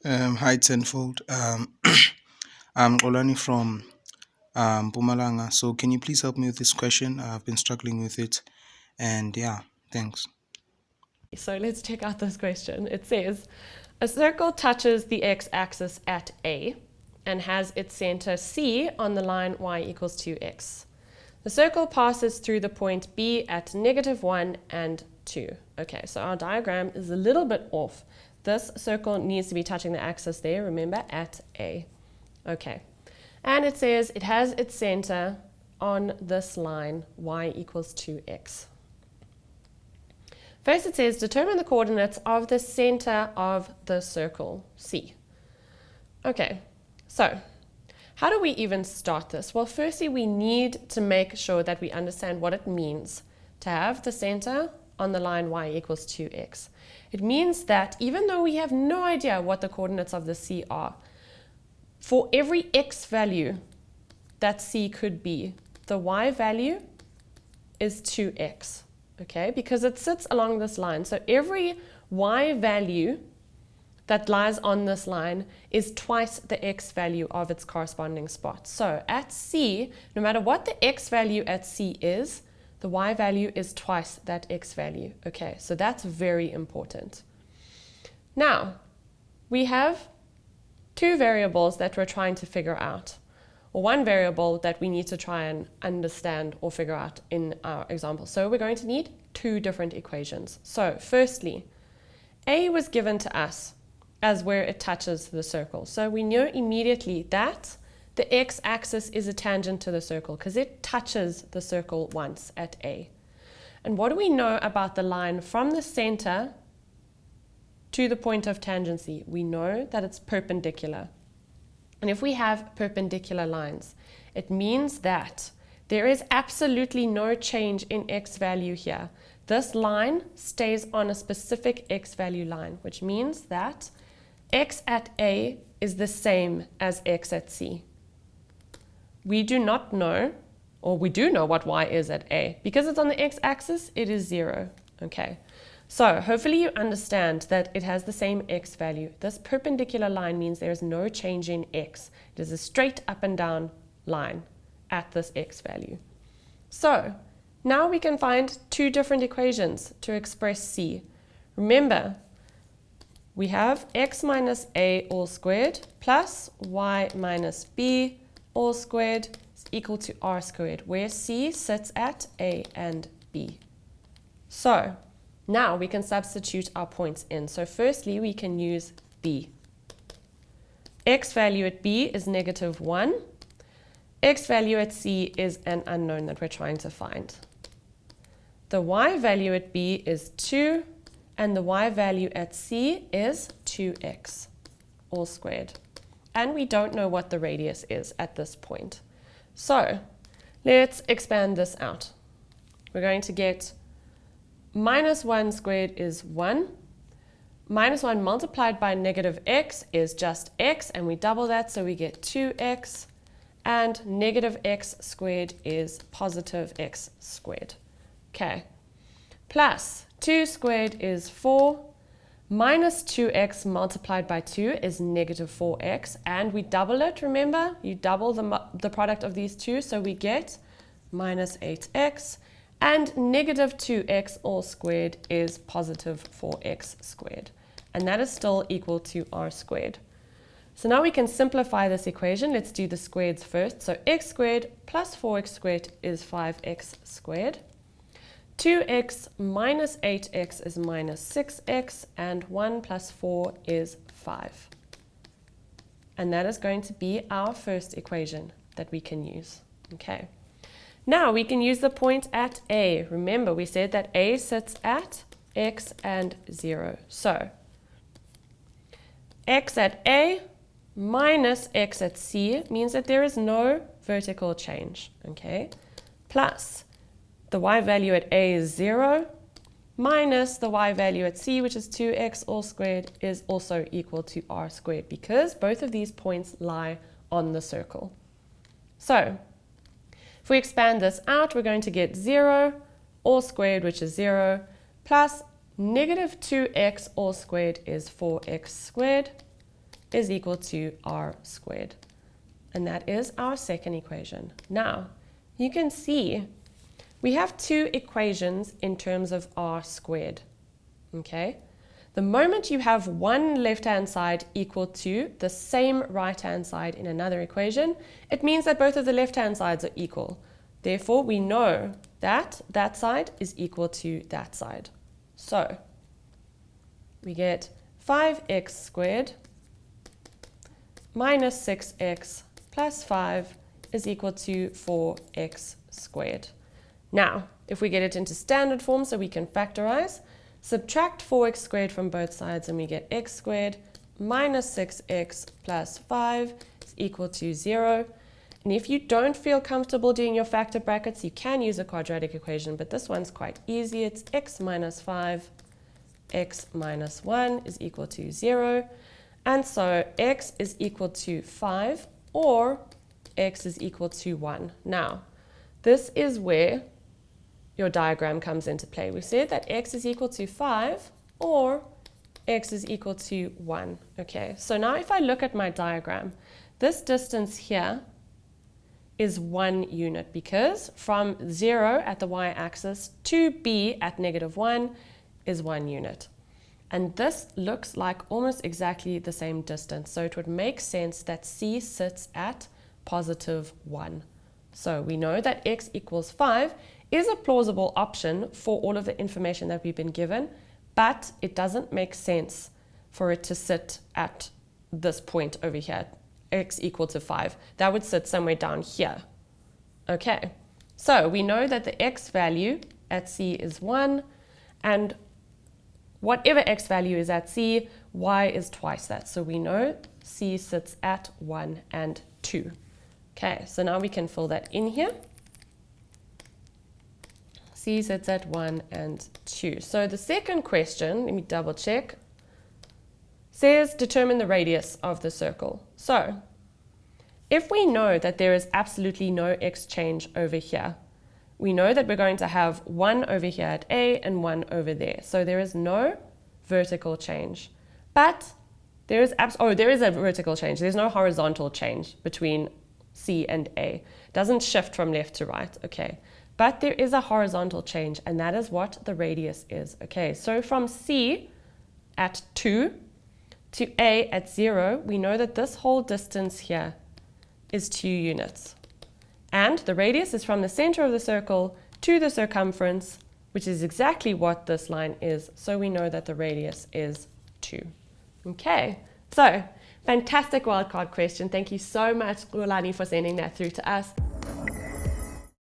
Hi tenfold. I'm Olani from Pumalanga. So can you please help me with this question? I've been struggling with it, and yeah, thanks. So let's check out this question. It says, a circle touches the x-axis at A and has its center C on the line y equals 2x. The circle passes through the point B at -1 and 2. Okay, so our diagram is a little bit off. This circle needs to be touching the axis there, remember, at A. Okay, and it says it has its center on this line, y equals 2x. First it says determine the coordinates of the center of the circle, C. Okay, so how do we even start this? Well, firstly, we need to make sure that we understand what it means to have the center on the line y equals 2x. It means that even though we have no idea what the coordinates of the C are, for every x value that C could be, the y value is 2x, okay? Because it sits along this line. So every y value that lies on this line is twice the x value of its corresponding spot. So at C, no matter what the x value at C is, the y value is twice that x value. Okay, so that's very important. Now, we have two variables that we're trying to figure out, or one variable that we need to try and understand or figure out in our example. So we're going to need two different equations. So firstly, A was given to us as where it touches the circle. So we know immediately that the x-axis is a tangent to the circle because it touches the circle once at A. And what do we know about the line from the center to the point of tangency? We know that it's perpendicular. And if we have perpendicular lines, it means that there is absolutely no change in x value here. This line stays on a specific x value line, which means that x at A is the same as x at C. We do not know, or we do know what y is at A. Because it's on the x-axis, it is 0. Okay, so hopefully you understand that it has the same x value. This perpendicular line means there is no change in x. It is a straight up and down line at this x value. So now we can find two different equations to express C. Remember, we have x minus a all squared plus y minus b all squared is equal to r squared, where C sits at A and B. So now we can substitute our points in. So firstly, we can use B. X value at B is -1. X value at C is an unknown that we're trying to find. The y value at B is 2, and the y value at C is 2x all squared. And we don't know what the radius is at this point. So let's expand this out. We're going to get -1 squared is 1. -1 multiplied by -x is just x, and we double that, so we get 2x. And -x squared is +x squared. Okay. Plus 2 squared is 4. Minus 2x multiplied by 2 is -4x, and we double it, remember? You double the product of these two, so we get -8x, and -2x all squared is +4x squared, and that is still equal to r squared. So now we can simplify this equation. Let's do the squareds first. So x squared plus 4x squared is 5x squared. 2x minus 8x is -6x, and 1 plus 4 is 5. And that is going to be our first equation that we can use. Okay. Now we can use the point at A. Remember, we said that A sits at x and 0. So x at A minus x at C means that there is no vertical change. Okay. Plus the y value at A is 0, minus the y value at C, which is 2x all squared, is also equal to r squared, because both of these points lie on the circle. So if we expand this out, we're going to get 0 all squared, which is 0, plus -2x all squared is 4x squared, is equal to r squared. And that is our second equation. Now, you can see we have two equations in terms of r squared. Okay? The moment you have one left-hand side equal to the same right-hand side in another equation, it means that both of the left-hand sides are equal. Therefore, we know that that side is equal to that side. So, we get 5x squared minus 6x plus 5 is equal to 4x squared. Now, if we get it into standard form so we can factorize, subtract 4x squared from both sides and we get x squared minus 6x plus 5 is equal to 0. And if you don't feel comfortable doing your factor brackets, you can use a quadratic equation, but this one's quite easy. It's x minus 5, x minus 1 is equal to 0. And so x is equal to 5 or x is equal to 1. Now, this is where your diagram comes into play. We said that x is equal to 5 or x is equal to 1. Okay, so now if I look at my diagram, this distance here is 1 unit because from 0 at the y-axis to b at -1 is 1 unit. And this looks like almost exactly the same distance. So it would make sense that c sits at +1. So we know that x equals 5 is a plausible option for all of the information that we've been given, but it doesn't make sense for it to sit at this point over here, x equal to 5. That would sit somewhere down here. Okay, so we know that the x value at c is 1, and whatever x value is at c, y is twice that. So we know c sits at 1 and 2. Okay, so now we can fill that in here. C sits at 1 and 2. So the second question, let me double check, says determine the radius of the circle. So if we know that there is absolutely no x change over here, we know that we're going to have 1 over here at A and 1 over there. So there is no vertical change. But there is there is a vertical change. There's no horizontal change between C and A. It doesn't shift from left to right. Okay. But there is a horizontal change, and that is what the radius is. Okay, so from C at 2 to A at 0, we know that this whole distance here is 2 units. And the radius is from the center of the circle to the circumference, which is exactly what this line is. So we know that the radius is 2. Okay, so fantastic wildcard question. Thank you so much, Rulani, for sending that through to us.